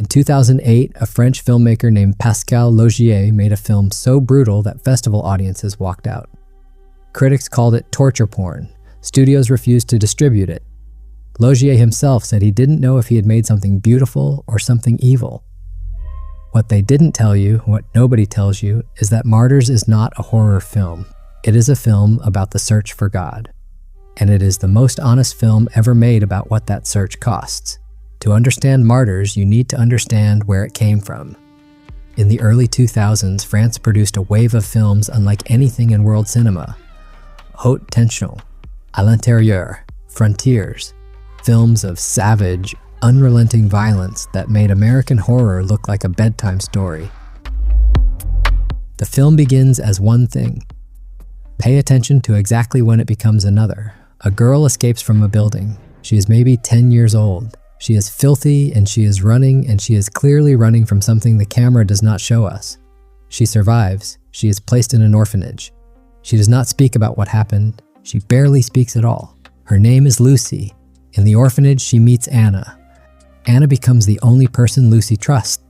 In 2008, a French filmmaker named Pascal Laugier made a film so brutal that festival audiences walked out. Critics called it torture porn. Studios refused to distribute it. Laugier himself said he didn't know if he had made something beautiful or something evil. What they didn't tell you, what nobody tells you, is that Martyrs is not a horror film. It is a film about the search for God. And it is the most honest film ever made about what that search costs. To understand Martyrs, you need to understand where it came from. In the early 2000s, France produced a wave of films unlike anything in world cinema. Haute tension, à l'intérieur, frontiers, films of savage, unrelenting violence that made American horror look like a bedtime story. The film begins as one thing. Pay attention to exactly when it becomes another. A girl escapes from a building. She is maybe 10 years old. She is filthy and she is running, and she is clearly running from something the camera does not show us. She survives. She is placed in an orphanage. She does not speak about what happened. She barely speaks at all. Her name is Lucy. In the orphanage, she meets Anna. Anna becomes the only person Lucy trusts,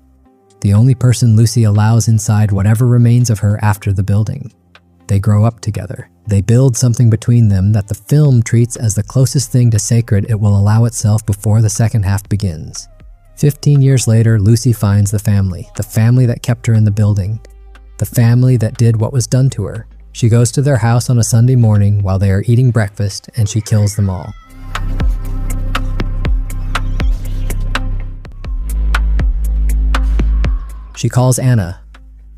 the only person Lucy allows inside whatever remains of her after the building. They grow up together. They build something between them that the film treats as the closest thing to sacred it will allow itself before the second half begins. 15 years later, Lucy finds the family that kept her in the building, the family that did what was done to her. She goes to their house on a Sunday morning while they are eating breakfast, and she kills them all. She calls Anna.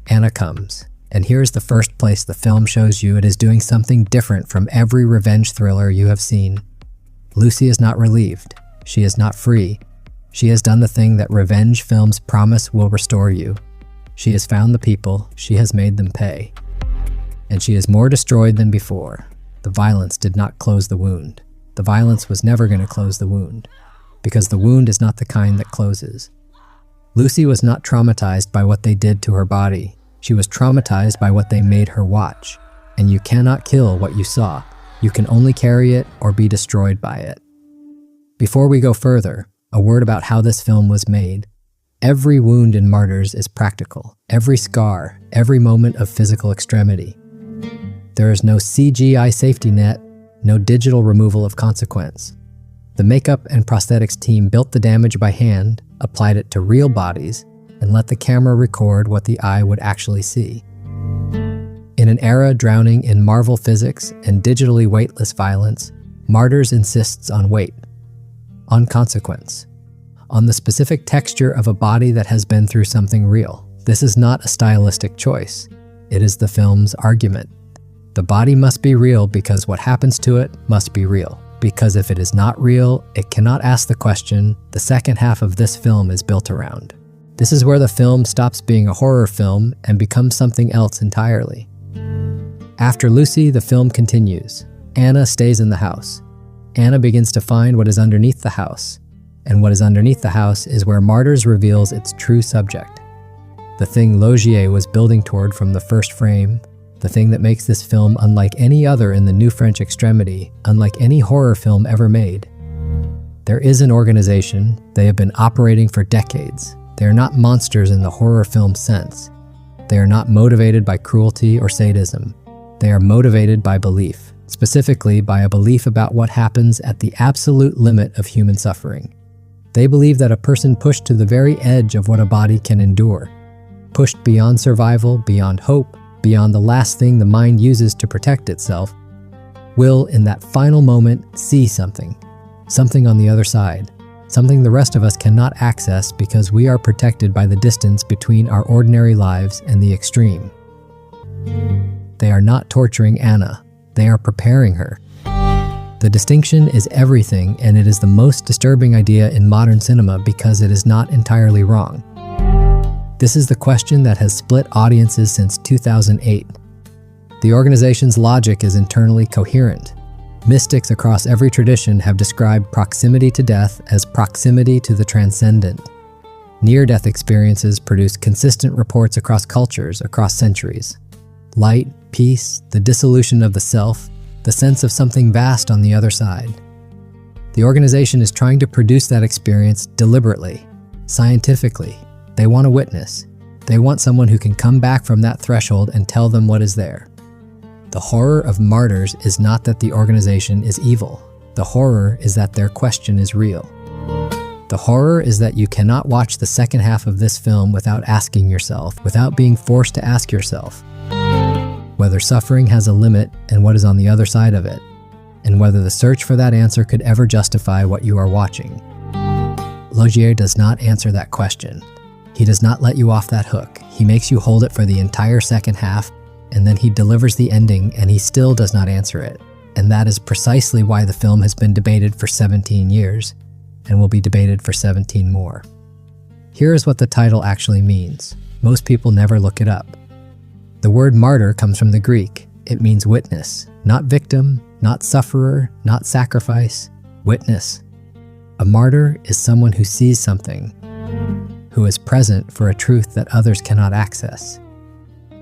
Anna comes. And here's the first place the film shows you it is doing something different from every revenge thriller you have seen. Lucy is not relieved. She is not free. She has done the thing that revenge films promise will restore you. She has found the people. She has made them pay. And she is more destroyed than before. The violence did not close the wound. The violence was never going to close the wound, because the wound is not the kind that closes. Lucy was not traumatized by what they did to her body. She was traumatized by what they made her watch. And you cannot kill what you saw. You can only carry it or be destroyed by it. Before we go further, a word about how this film was made. Every wound in Martyrs is practical. Every scar, every moment of physical extremity. There is no CGI safety net, no digital removal of consequence. The makeup and prosthetics team built the damage by hand, applied it to real bodies, and let the camera record what the eye would actually see. In an era drowning in Marvel physics and digitally weightless violence, Martyrs insists on weight, on consequence, on the specific texture of a body that has been through something real. This is not a stylistic choice. It is the film's argument. The body must be real because what happens to it must be real. Because if it is not real, it cannot ask the question the second half of this film is built around. This is where the film stops being a horror film and becomes something else entirely. After Lucy, the film continues. Anna stays in the house. Anna begins to find what is underneath the house. And what is underneath the house is where Martyrs reveals its true subject. The thing Laugier was building toward from the first frame, the thing that makes this film unlike any other in the new French Extremity, unlike any horror film ever made. There is an organization. They have been operating for decades. They are not monsters in the horror film sense. They are not motivated by cruelty or sadism. They are motivated by belief, specifically by a belief about what happens at the absolute limit of human suffering. They believe that a person pushed to the very edge of what a body can endure, pushed beyond survival, beyond hope, beyond the last thing the mind uses to protect itself, will, in that final moment, see something on the other side, something the rest of us cannot access because we are protected by the distance between our ordinary lives and the extreme. They are not torturing Anna. They are preparing her. The distinction is everything, and it is the most disturbing idea in modern cinema because it is not entirely wrong. This is the question that has split audiences since 2008. The organization's logic is internally coherent. Mystics across every tradition have described proximity to death as proximity to the transcendent. Near-death experiences produce consistent reports across cultures, across centuries. Light, peace, the dissolution of the self, the sense of something vast on the other side. The organization is trying to produce that experience deliberately. Scientifically, they want a witness. They want someone who can come back from that threshold and tell them what is there. The horror of Martyrs is not that the organization is evil. The horror is that their question is real. The horror is that you cannot watch the second half of this film without asking yourself, without being forced to ask yourself, whether suffering has a limit and what is on the other side of it, and whether the search for that answer could ever justify what you are watching. Laugier does not answer that question. He does not let you off that hook. He makes you hold it for the entire second half, and then he delivers the ending and he still does not answer it. And that is precisely why the film has been debated for 17 years and will be debated for 17 more. Here is what the title actually means. Most people never look it up. The word martyr comes from the Greek. It means witness, not victim, not sufferer, not sacrifice, witness. A martyr is someone who sees something, who is present for a truth that others cannot access,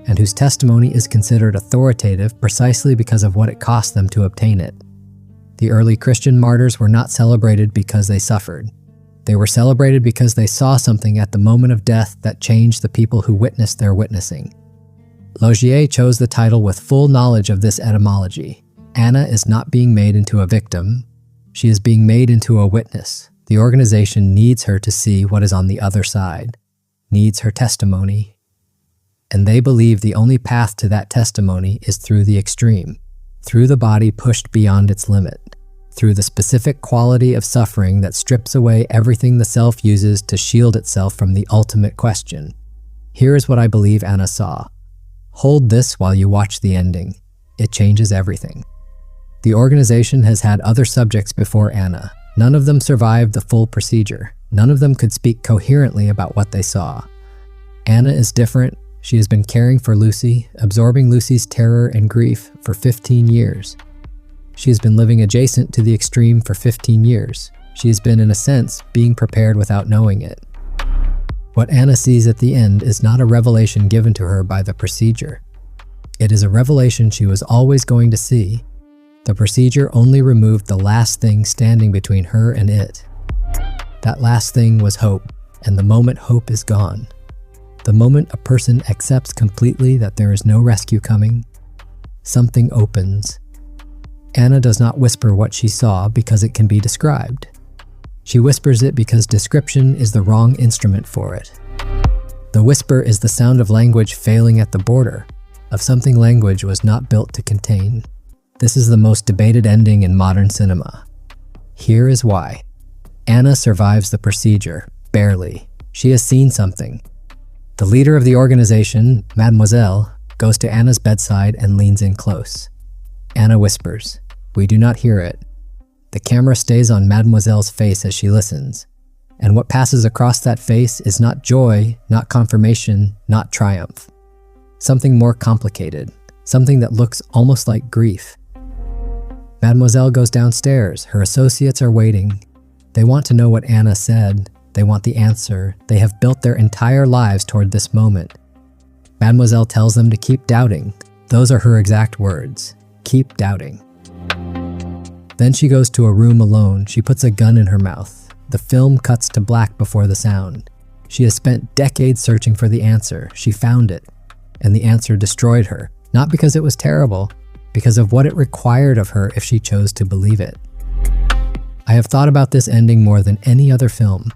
and whose testimony is considered authoritative precisely because of what it cost them to obtain it. The early Christian martyrs were not celebrated because they suffered. They were celebrated because they saw something at the moment of death that changed the people who witnessed their witnessing. Laugier chose the title with full knowledge of this etymology. Anna is not being made into a victim. She is being made into a witness. The organization needs her to see what is on the other side, needs her testimony, and they believe the only path to that testimony is through the extreme, through the body pushed beyond its limit, through the specific quality of suffering that strips away everything the self uses to shield itself from the ultimate question. Here is what I believe Anna saw. Hold this while you watch the ending. It changes everything. The organization has had other subjects before Anna. None of them survived the full procedure. None of them could speak coherently about what they saw. Anna is different. She has been caring for Lucy, absorbing Lucy's terror and grief for 15 years. She has been living adjacent to the extreme for 15 years. She has been, in a sense, being prepared without knowing it. What Anna sees at the end is not a revelation given to her by the procedure. It is a revelation she was always going to see. The procedure only removed the last thing standing between her and it. That last thing was hope, and the moment hope is gone, the moment a person accepts completely that there is no rescue coming, something opens. Anna does not whisper what she saw because it can be described. She whispers it because description is the wrong instrument for it. The whisper is the sound of language failing at the border, of something language was not built to contain. This is the most debated ending in modern cinema. Here is why. Anna survives the procedure, barely. She has seen something. The leader of the organization, Mademoiselle, goes to Anna's bedside and leans in close. Anna whispers. We do not hear it. The camera stays on Mademoiselle's face as she listens. And what passes across that face is not joy, not confirmation, not triumph. Something more complicated, something that looks almost like grief. Mademoiselle goes downstairs. Her associates are waiting. They want to know what Anna said. They want the answer. They have built their entire lives toward this moment. Mademoiselle tells them to keep doubting. Those are her exact words. Keep doubting. Then she goes to a room alone. She puts a gun in her mouth. The film cuts to black before the sound. She has spent decades searching for the answer. She found it. And the answer destroyed her. Not because it was terrible, because of what it required of her if she chose to believe it. I have thought about this ending more than any other film,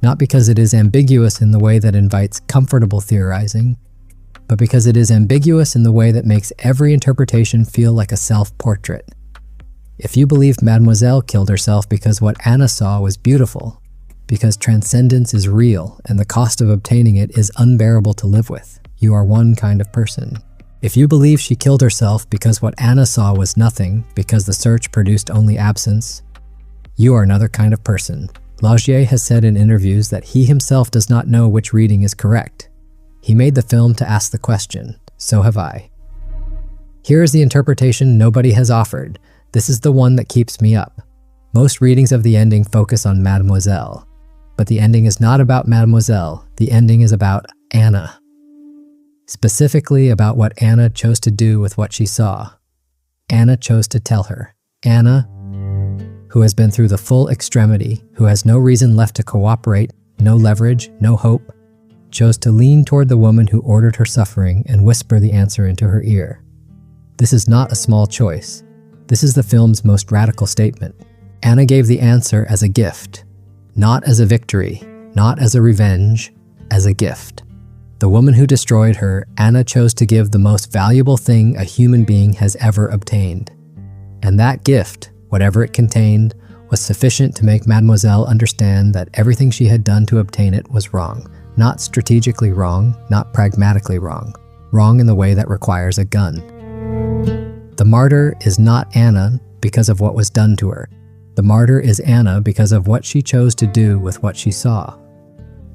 not because it is ambiguous in the way that invites comfortable theorizing, but because it is ambiguous in the way that makes every interpretation feel like a self-portrait. If you believe Mademoiselle killed herself because what Anna saw was beautiful, because transcendence is real and the cost of obtaining it is unbearable to live with, you are one kind of person. If you believe she killed herself because what Anna saw was nothing, because the search produced only absence, you are another kind of person. Laugier has said in interviews that he himself does not know which reading is correct. He made the film to ask the question. So have I. Here is the interpretation nobody has offered. This is the one that keeps me up. Most readings of the ending focus on Mademoiselle, but the ending is not about Mademoiselle. The ending is about Anna. Specifically about what Anna chose to do with what she saw. Anna chose to tell her. Anna, who has been through the full extremity, who has no reason left to cooperate, no leverage, no hope, chose to lean toward the woman who ordered her suffering and whisper the answer into her ear. This is not a small choice. This is the film's most radical statement. Anna gave the answer as a gift, not as a victory, not as a revenge, as a gift. The woman who destroyed her, Anna chose to give the most valuable thing a human being has ever obtained. And that gift, whatever it contained, was sufficient to make Mademoiselle understand that everything she had done to obtain it was wrong. Not strategically wrong, not pragmatically wrong. Wrong in the way that requires a gun. The martyr is not Anna because of what was done to her. The martyr is Anna because of what she chose to do with what she saw.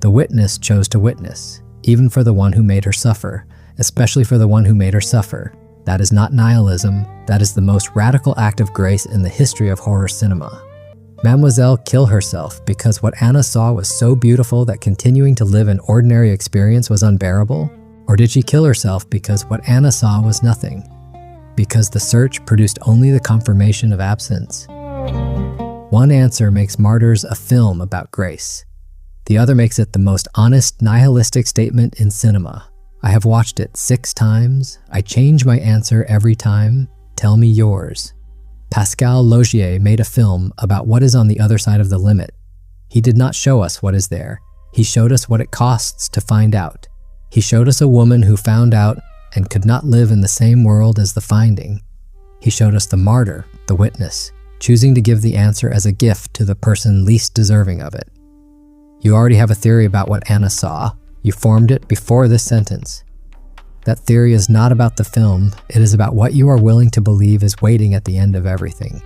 The witness chose to witness, even for the one who made her suffer, especially for the one who made her suffer. That is not nihilism, that is the most radical act of grace in the history of horror cinema. Mademoiselle killed herself because what Anna saw was so beautiful that continuing to live an ordinary experience was unbearable? Or did she kill herself because what Anna saw was nothing? Because the search produced only the confirmation of absence? One answer makes Martyrs a film about grace. The other makes it the most honest, nihilistic statement in cinema. I have watched it 6 times. I change my answer every time. Tell me yours. Pascal Laugier made a film about what is on the other side of the limit. He did not show us what is there. He showed us what it costs to find out. He showed us a woman who found out and could not live in the same world as the finding. He showed us the martyr, the witness, choosing to give the answer as a gift to the person least deserving of it. You already have a theory about what Anna saw. You formed it before this sentence. That theory is not about the film, it is about what you are willing to believe is waiting at the end of everything.